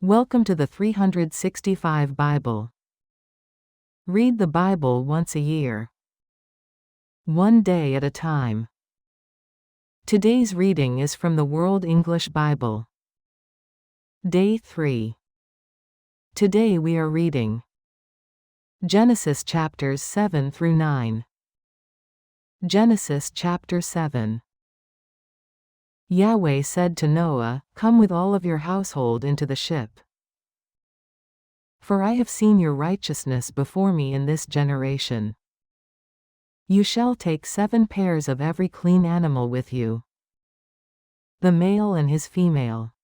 Welcome to the 365 Bible. Read the Bible once a year. One day at a time. Today's reading is from the World English Bible. Day 3. Today we are reading Genesis chapters 7 through 9. Genesis chapter 7. Yahweh said to Noah, "Come with all of your household into the ship. For I have seen your righteousness before me in this generation. You shall take 7 pairs of every clean animal with you, the male and his female.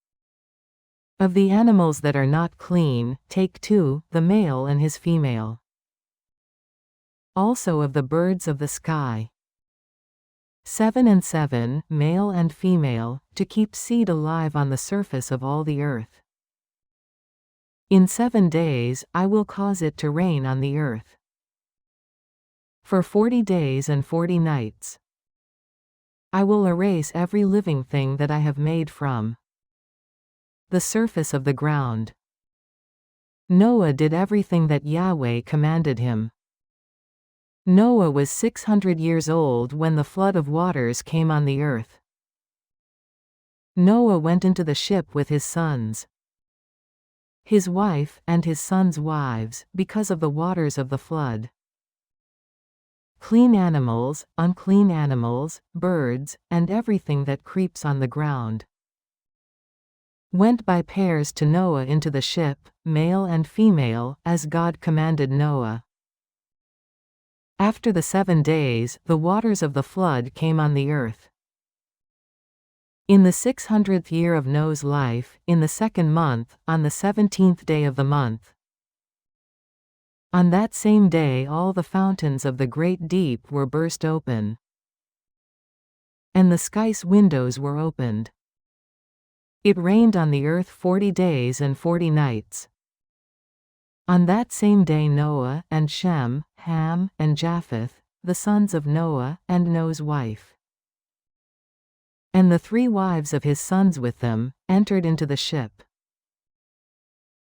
Of the animals that are not clean, take 2, the male and his female. Also of the birds of the sky. 7 and 7, male and female, to keep seed alive on the surface of all the earth. In 7 days I will cause it to rain on the earth. For 40 days and 40 nights. I will erase every living thing that I have made from the surface of the ground." Noah did everything that Yahweh commanded him. Noah was 600 years old when the flood of waters came on the earth. Noah went into the ship with his sons, his wife, and his sons' wives, because of the waters of the flood. Clean animals, unclean animals, birds, and everything that creeps on the ground went by pairs to Noah into the ship, male and female, as God commanded Noah. After the 7 days, the waters of the flood came on the earth. In the 600th year of Noah's life, in the 2nd month, on the 17th day of the month. On that same day all the fountains of the great deep were burst open, and the sky's windows were opened. It rained on the earth 40 days and 40 nights. On that same day Noah, and Shem, Ham, and Japheth, the sons of Noah, and Noah's wife, and the 3 wives of his sons with them, entered into the ship.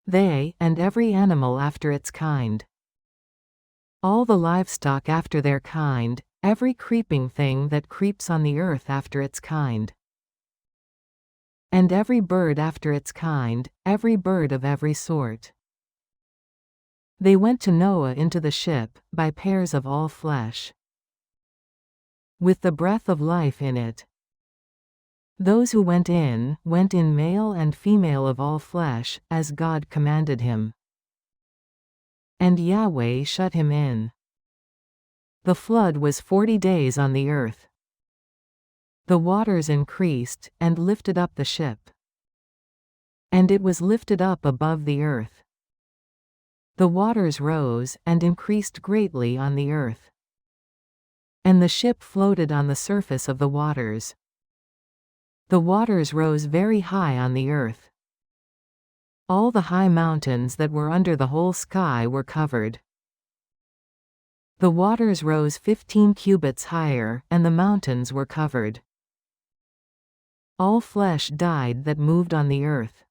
They, and every animal after its kind. All the livestock after their kind, every creeping thing that creeps on the earth after its kind. And every bird after its kind, every bird of every sort. They went to Noah into the ship, by pairs of all flesh, with the breath of life in it. Those who went in male and female of all flesh, as God commanded him. And Yahweh shut him in. The flood was 40 days on the earth. The waters increased, and lifted up the ship. And it was lifted up above the earth. The waters rose, and increased greatly on the earth. And the ship floated on the surface of the waters. The waters rose very high on the earth. All the high mountains that were under the whole sky were covered. The waters rose 15 cubits higher, and the mountains were covered. All flesh died that moved on the earth,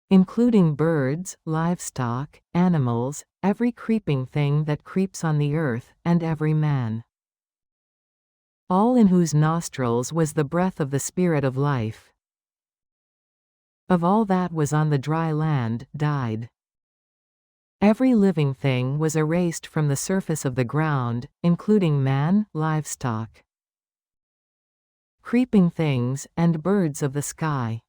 including birds, livestock, animals, every creeping thing that creeps on the earth, and every man. All in whose nostrils was the breath of the Spirit of life. Of all that was on the dry land, died. Every living thing was erased from the surface of the ground, including man, livestock, creeping things, and birds of the sky.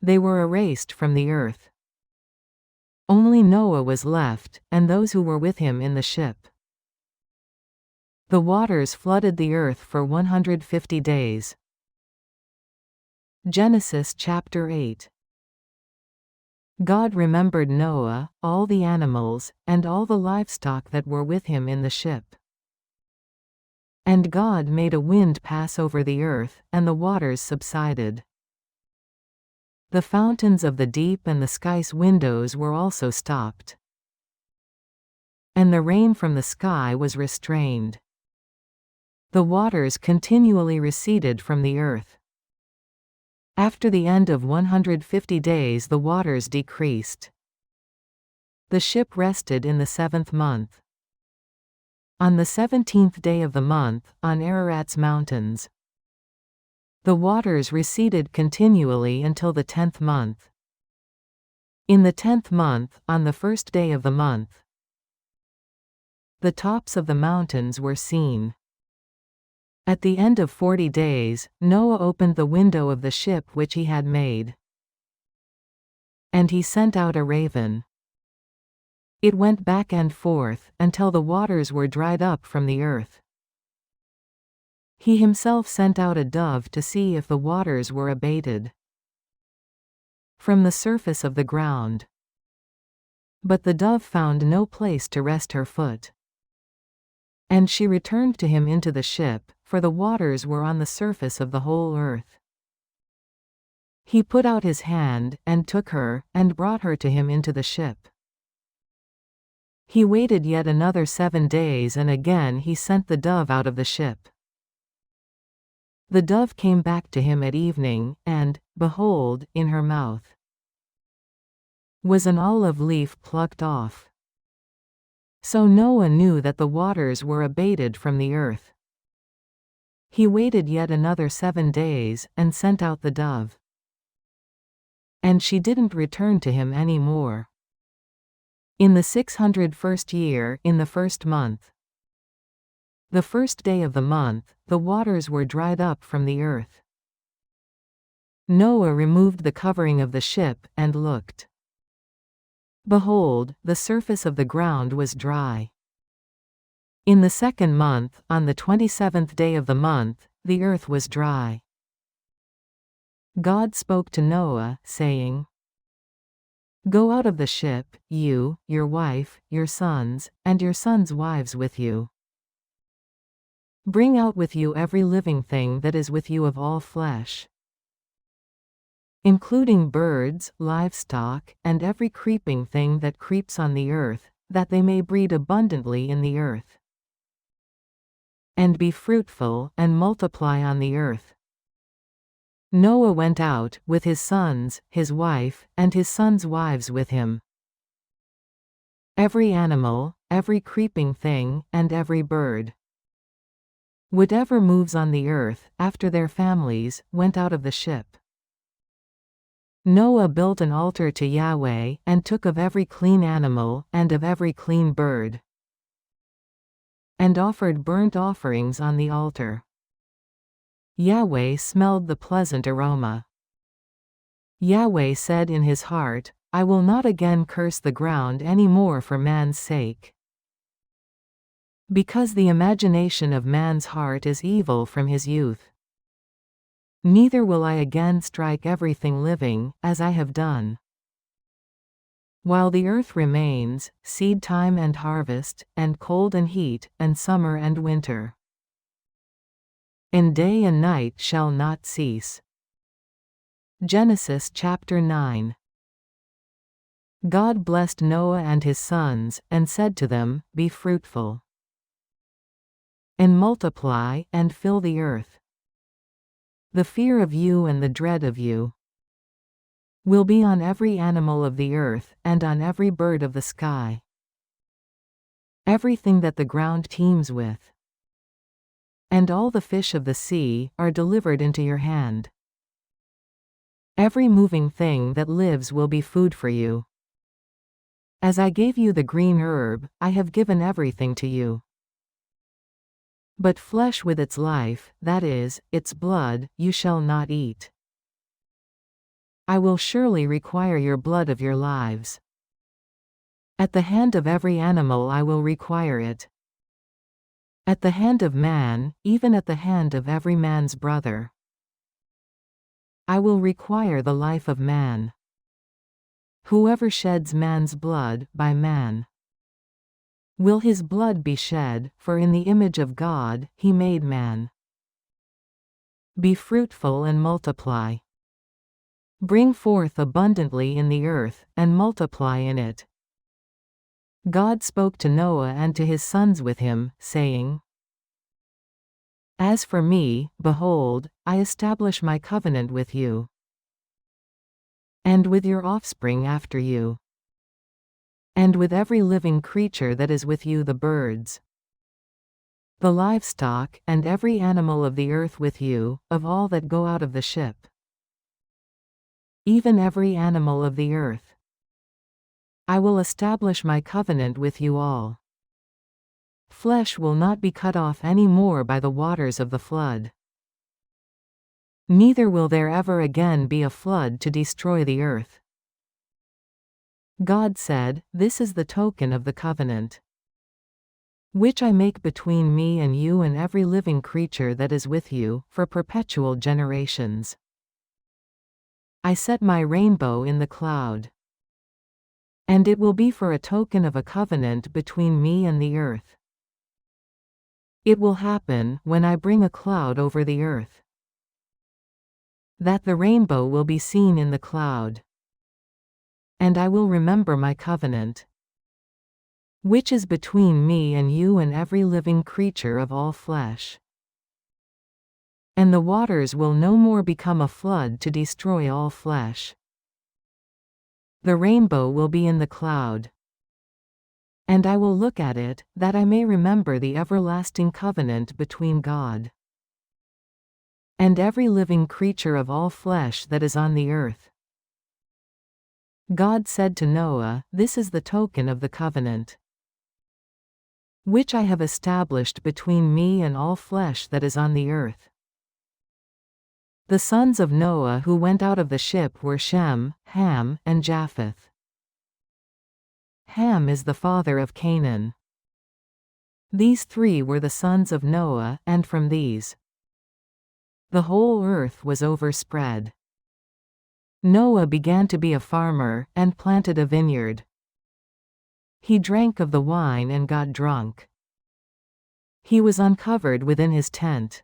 They were erased from the earth. Only Noah was left, and those who were with him in the ship. The waters flooded the earth for 150 days. Genesis chapter 8. God remembered Noah, all the animals, and all the livestock that were with him in the ship. And God made a wind pass over the earth, and the waters subsided. The fountains of the deep and the sky's windows were also stopped. And the rain from the sky was restrained. The waters continually receded from the earth. After the end of 150 days the waters decreased. The ship rested in the 7th month. On the 17th day of the month, on Ararat's mountains. The waters receded continually until the 10th month. In the 10th month, on the 1st day of the month, the tops of the mountains were seen. At the end of 40 days, Noah opened the window of the ship which he had made. And he sent out a raven. It went back and forth, until the waters were dried up from the earth. He himself sent out a dove to see if the waters were abated from the surface of the ground. But the dove found no place to rest her foot. And she returned to him into the ship, for the waters were on the surface of the whole earth. He put out his hand, and took her, and brought her to him into the ship. He waited yet another 7 days, and again he sent the dove out of the ship. The dove came back to him at evening, and, behold, in her mouth was an olive leaf plucked off. So Noah knew that the waters were abated from the earth. He waited yet another 7 days, and sent out the dove. And she didn't return to him any more. In the 601st year, in the 1st month, the 1st day of the month, the waters were dried up from the earth. Noah removed the covering of the ship, and looked. Behold, the surface of the ground was dry. In the 2nd month, on the 27th day of the month, the earth was dry. God spoke to Noah, saying, Go out of the ship, you, your wife, your sons, and your sons' wives with you. Bring out with you every living thing that is with you of all flesh, including birds, livestock, and every creeping thing that creeps on the earth, that they may breed abundantly in the earth. And be fruitful, and multiply on the earth. Noah went out, with his sons, his wife, and his sons' wives with him. Every animal, every creeping thing, and every bird, whatever moves on the earth, after their families, went out of the ship. Noah built an altar to Yahweh, and took of every clean animal, and of every clean bird, and offered burnt offerings on the altar. Yahweh smelled the pleasant aroma. Yahweh said in his heart, I will not again curse the ground any more for man's sake, because the imagination of man's heart is evil from his youth. Neither will I again strike everything living, as I have done. While the earth remains, seed time and harvest, and cold and heat, and summer and winter, and day and night shall not cease. Genesis chapter 9. God blessed Noah and his sons, and said to them, Be fruitful, and multiply, and fill the earth. The fear of you and the dread of you will be on every animal of the earth, and on every bird of the sky, everything that the ground teems with, and all the fish of the sea are delivered into your hand. Every moving thing that lives will be food for you. As I gave you the green herb, I have given everything to you. But flesh with its life, that is, its blood, you shall not eat. I will surely require your blood of your lives. At the hand of every animal I will require it. At the hand of man, even at the hand of every man's brother, I will require the life of man. Whoever sheds man's blood, by man will his blood be shed, for in the image of God he made man. Be fruitful and multiply. Bring forth abundantly in the earth, and multiply in it. God spoke to Noah and to his sons with him, saying, As for me, behold, I establish my covenant with you. and with your offspring after you, and with every living creature that is with you, the birds, the livestock, and every animal of the earth with you, of all that go out of the ship, even every animal of the earth. I will establish my covenant with you all. Flesh will not be cut off any more by the waters of the flood. Neither will there ever again be a flood to destroy the earth. God said, "This is the token of the covenant, which I make between me and you and every living creature that is with you, for perpetual generations. I set my rainbow in the cloud, and it will be for a token of a covenant between me and the earth. It will happen, when I bring a cloud over the earth, that the rainbow will be seen in the cloud. And I will remember my covenant, which is between me and you and every living creature of all flesh. And the waters will no more become a flood to destroy all flesh. The rainbow will be in the cloud. And I will look at it, that I may remember the everlasting covenant between God and every living creature of all flesh that is on the earth." God said to Noah, "This is the token of the covenant, which I have established between me and all flesh that is on the earth." The sons of Noah who went out of the ship were Shem, Ham, and Japheth. Ham is the father of Canaan. These three were the sons of Noah, and from these the whole earth was overspread. Noah began to be a farmer, and planted a vineyard. He drank of the wine and got drunk. He was uncovered within his tent.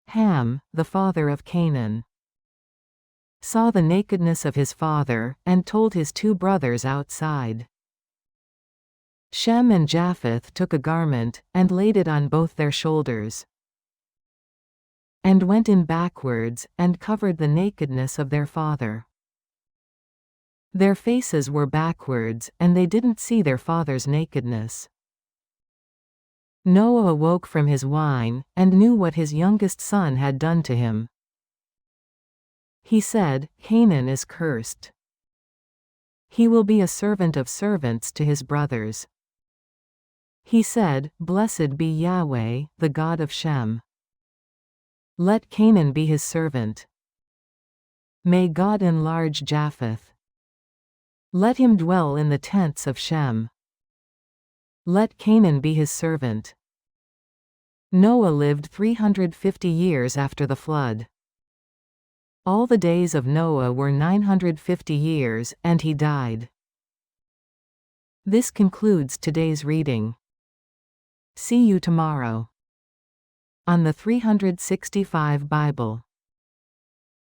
Ham, the father of Canaan, saw the nakedness of his father, and told his two brothers outside. Shem and Japheth took a garment, and laid it on both their shoulders, and went in backwards, and covered the nakedness of their father. Their faces were backwards, and they didn't see their father's nakedness. Noah awoke from his wine, and knew what his youngest son had done to him. He said, "Canaan is cursed. He will be a servant of servants to his brothers." He said, "Blessed be Yahweh, the God of Shem. Let Canaan be his servant. May God enlarge Japheth. Let him dwell in the tents of Shem. Let Canaan be his servant." Noah lived 350 years after the flood. All the days of Noah were 950 years, and he died. This concludes today's reading. See you tomorrow on the 365 Bible.